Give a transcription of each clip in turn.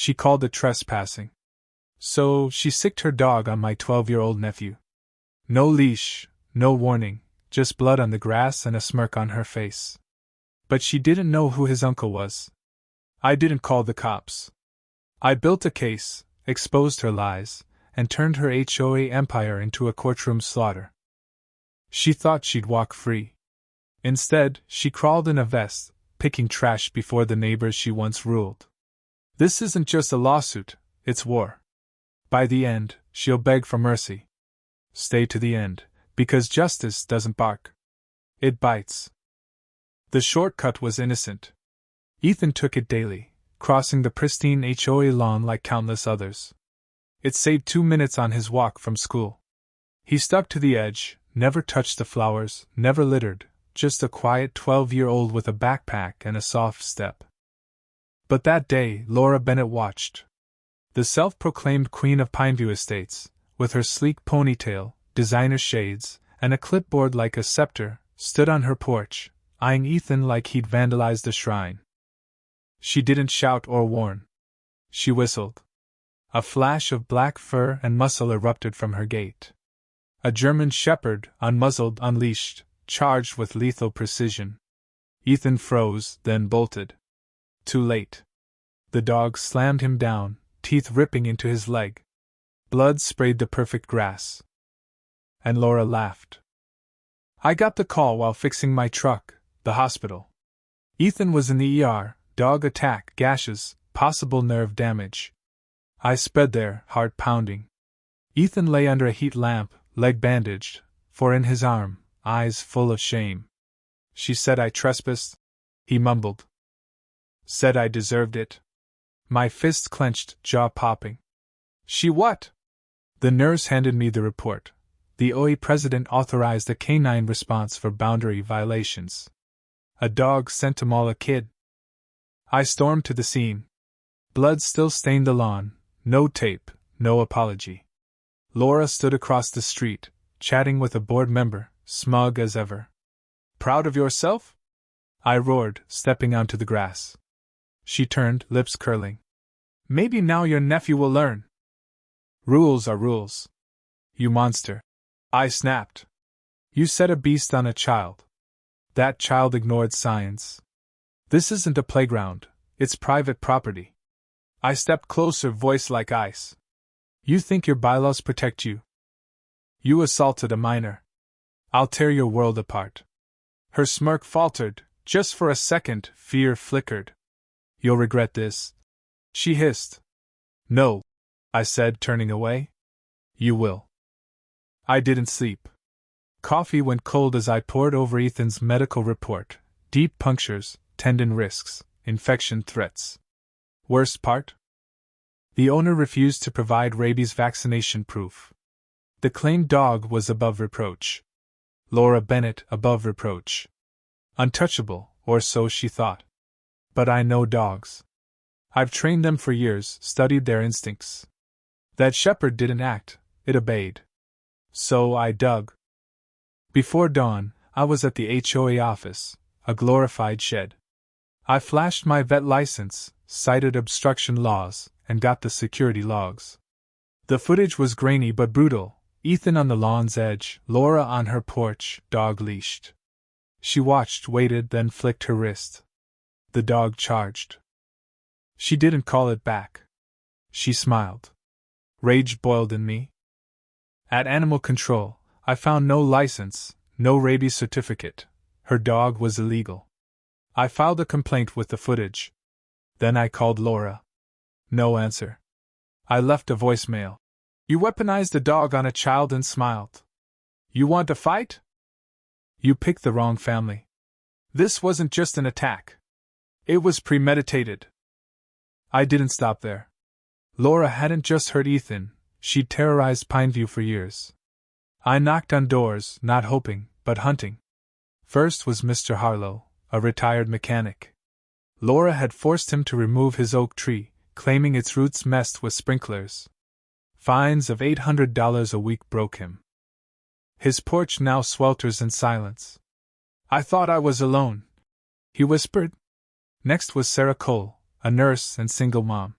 She called it trespassing. So she sicked her dog on my 12-year-old nephew. No leash, no warning, just blood on the grass and a smirk on her face. But she didn't know who his uncle was. I didn't call the cops. I built a case, exposed her lies, and turned her HOA empire into a courtroom slaughter. She thought she'd walk free. Instead, she crawled in a vest, picking trash before the neighbors she once ruled. This isn't just a lawsuit, it's war. By the end, she'll beg for mercy. Stay to the end, because justice doesn't bark. It bites. The shortcut was innocent. Ethan took it daily, crossing the pristine HOA lawn like countless others. It saved 2 minutes on his walk from school. He stuck to the edge, never touched the flowers, never littered, just a quiet 12-year-old with a backpack and a soft step. But that day, Laura Bennett watched. The self-proclaimed queen of Pineview Estates, with her sleek ponytail, designer shades, and a clipboard like a scepter, stood on her porch, eyeing Ethan like he'd vandalized a shrine. She didn't shout or warn. She whistled. A flash of black fur and muscle erupted from her gait. A German shepherd, unmuzzled, unleashed, charged with lethal precision. Ethan froze, then bolted. Too late. The dog slammed him down, teeth ripping into his leg. Blood sprayed the perfect grass. And Laura laughed. I got the call while fixing my truck, the hospital. Ethan was in the ER, dog attack, gashes, possible nerve damage. I sped there, heart pounding. Ethan lay under a heat lamp, leg bandaged, for in his arm, eyes full of shame. She said I trespassed, he mumbled. Said I deserved it. My fists clenched, jaw popping. She what? The nurse handed me the report. The OA president authorized a canine response for boundary violations. A dog sent to maul a kid. I stormed to the scene. Blood still stained the lawn, no tape, no apology. Laura stood across the street, chatting with a board member, smug as ever. Proud of yourself? I roared, stepping onto the grass. She turned, lips curling. Maybe now your nephew will learn. Rules are rules. You monster. I snapped. You set a beast on a child. That child ignored science. This isn't a playground, it's private property. I stepped closer, voice like ice. You think your bylaws protect you? You assaulted a minor. I'll tear your world apart. Her smirk faltered, just for a second, fear flickered. You'll regret this. She hissed. No, I said, turning away. You will. I didn't sleep. Coffee went cold as I pored over Ethan's medical report. Deep punctures, tendon risks, infection threats. Worst part? The owner refused to provide rabies vaccination proof. The claimed dog was above reproach. Laura Bennett above reproach. Untouchable, or so she thought. But I know dogs. I've trained them for years, studied their instincts. That shepherd didn't act, it obeyed. So I dug. Before dawn, I was at the HOA office, a glorified shed. I flashed my vet license, cited obstruction laws, and got the security logs. The footage was grainy but brutal. Ethan on the lawn's edge, Laura on her porch, dog leashed. She watched, waited, then flicked her wrist. The dog charged. She didn't call it back. She smiled. Rage boiled in me. At Animal Control, I found no license, no rabies certificate. Her dog was illegal. I filed a complaint with the footage. Then I called Laura. No answer. I left a voicemail. You weaponized a dog on a child and smiled. You want a fight? You picked the wrong family. This wasn't just an attack. It was premeditated. I didn't stop there. Laura hadn't just hurt Ethan, she'd terrorized Pineview for years. I knocked on doors, not hoping, but hunting. First was Mr. Harlow, a retired mechanic. Laura had forced him to remove his oak tree, claiming its roots messed with sprinklers. Fines of $800 a week broke him. His porch now swelters in silence. I thought I was alone, he whispered. Next was Sarah Cole, a nurse and single mom.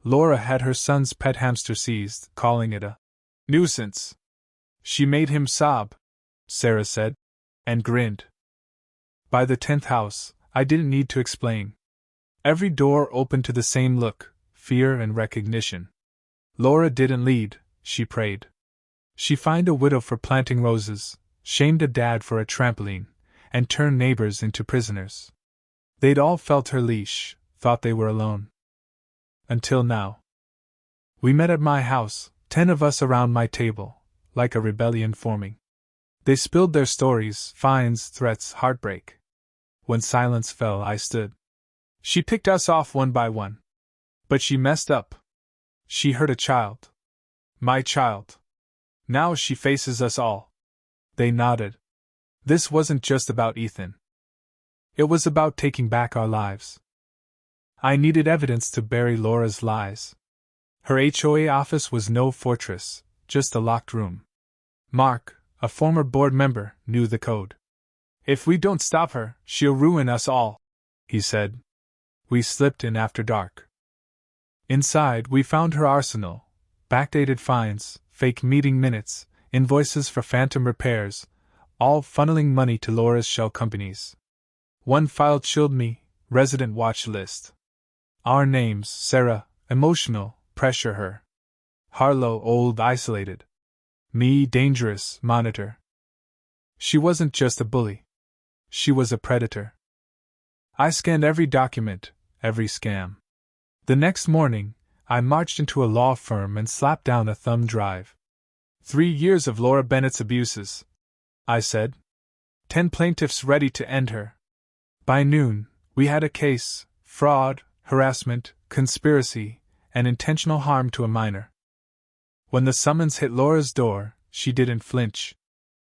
Laura had her son's pet hamster seized, calling it a nuisance. She made him sob, Sarah said, and grinned. By the 10th house, I didn't need to explain. Every door opened to the same look, fear and recognition. Laura didn't lead, she prayed. She fined a widow for planting roses, shamed a dad for a trampoline, and turned neighbors into prisoners. They'd all felt her leash, thought they were alone. Until now. We met at my house, 10 of us around my table, like a rebellion forming. They spilled their stories, fines, threats, heartbreak. When silence fell, I stood. She picked us off one by one. But she messed up. She hurt a child. My child. Now she faces us all. They nodded. This wasn't just about Ethan. It was about taking back our lives. I needed evidence to bury Laura's lies. Her HOA office was no fortress, just a locked room. Mark, a former board member, knew the code. If we don't stop her, she'll ruin us all, he said. We slipped in after dark. Inside, we found her arsenal: backdated fines, fake meeting minutes, invoices for phantom repairs, all funneling money to Laura's shell companies. One file chilled me: resident watch list. Our names: Sarah, emotional, pressure her. Harlow, old, isolated. Me, dangerous, monitor. She wasn't just a bully. She was a predator. I scanned every document, every scam. The next morning, I marched into a law firm and slapped down a thumb drive. 3 years of Laura Bennett's abuses, I said. 10 plaintiffs ready to end her. By noon, we had a case: fraud, harassment, conspiracy, and intentional harm to a minor. When the summons hit Laura's door, she didn't flinch.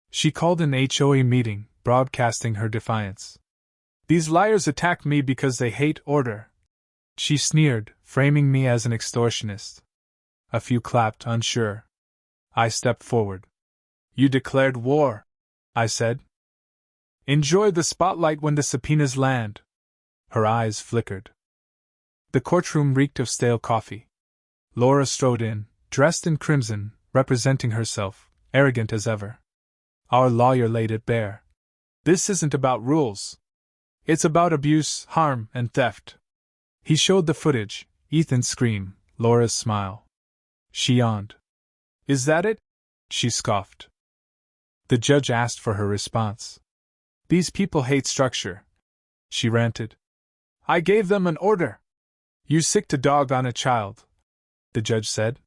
She called an HOA meeting, broadcasting her defiance. These liars attack me because they hate order, she sneered, framing me as an extortionist. A few clapped, unsure. I stepped forward. You declared war, I said. Enjoy the spotlight when the subpoenas land. Her eyes flickered. The courtroom reeked of stale coffee. Laura strode in, dressed in crimson, representing herself, arrogant as ever. Our lawyer laid it bare. This isn't about rules. It's about abuse, harm, and theft. He showed the footage: Ethan's scream, Laura's smile. She yawned. Is that it? She scoffed. The judge asked for her response. These people hate structure, she ranted. I gave them an order. You sicked a dog on a child, the judge said.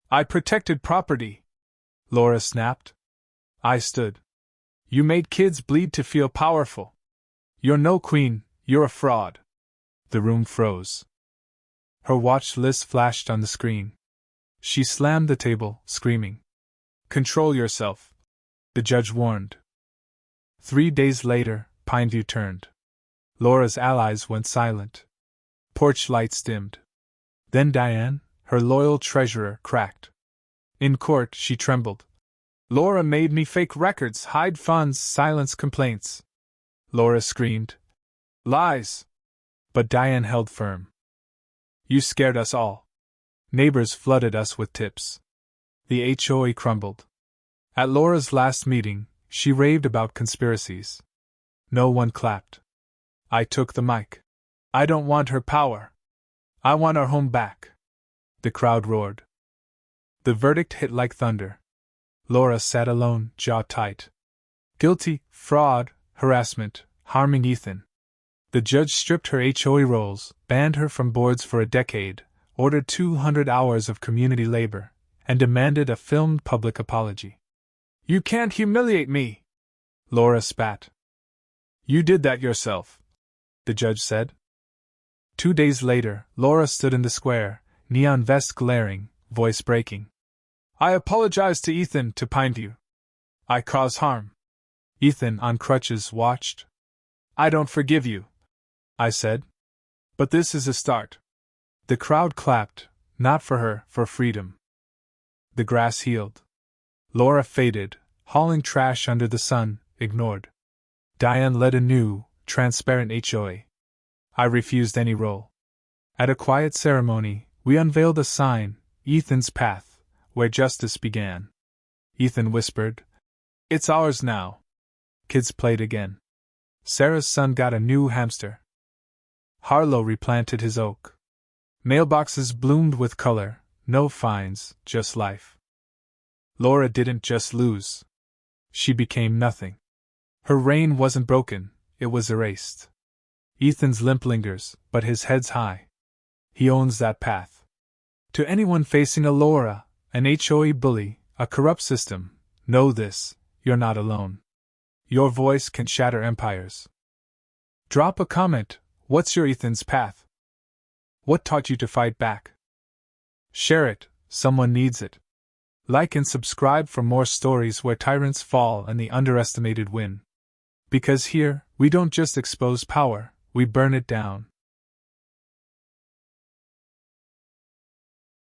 I protected property, Laura snapped. I stood. You made kids bleed to feel powerful. You're no queen, you're a fraud. The room froze. Her watch list flashed on the screen. She slammed the table, screaming. Control yourself, the judge warned. 3 days later, Pineview turned. Laura's allies went silent. Porch lights dimmed. Then Diane, her loyal treasurer, cracked. In court, she trembled. Laura made me fake records, hide funds, silence complaints. Laura screamed. Lies! But Diane held firm. You scared us all. Neighbors flooded us with tips. The HOA crumbled. At Laura's last meeting, she raved about conspiracies. No one clapped. I took the mic. I don't want her power. I want our home back. The crowd roared. The verdict hit like thunder. Laura sat alone, jaw tight. Guilty: fraud, harassment, harming Ethan. The judge stripped her HOA rolls, banned her from boards for a decade, ordered 200 hours of community labor, and demanded a filmed public apology. You can't humiliate me, Laura spat. You did that yourself, the judge said. 2 days later, Laura stood in the square, neon vest glaring, voice breaking. I apologize to Ethan, to Pineview. I cause harm. Ethan, on crutches, watched. I don't forgive you, I said. But this is a start. The crowd clapped, not for her, for freedom. The grass healed. Laura faded, hauling trash under the sun, ignored. Diane led a new, transparent HOA. I refused any role. At a quiet ceremony, We unveiled a sign, Ethan's Path, where justice began. Ethan whispered, "It's ours now." Kids played again. Sarah's son got a new hamster. Harlow replanted his oak. Mailboxes bloomed with color, no fines, just life. Laura didn't just lose. She became nothing. Her reign wasn't broken, it was erased. Ethan's limp lingers, but his head's high. He owns that path. To anyone facing a Laura, an HOA bully, a corrupt system, know this, you're not alone. Your voice can shatter empires. Drop a comment, what's your Ethan's path? What taught you to fight back? Share it, someone needs it. Like and subscribe for more stories where tyrants fall and the underestimated win. Because here, we don't just expose power, we burn it down.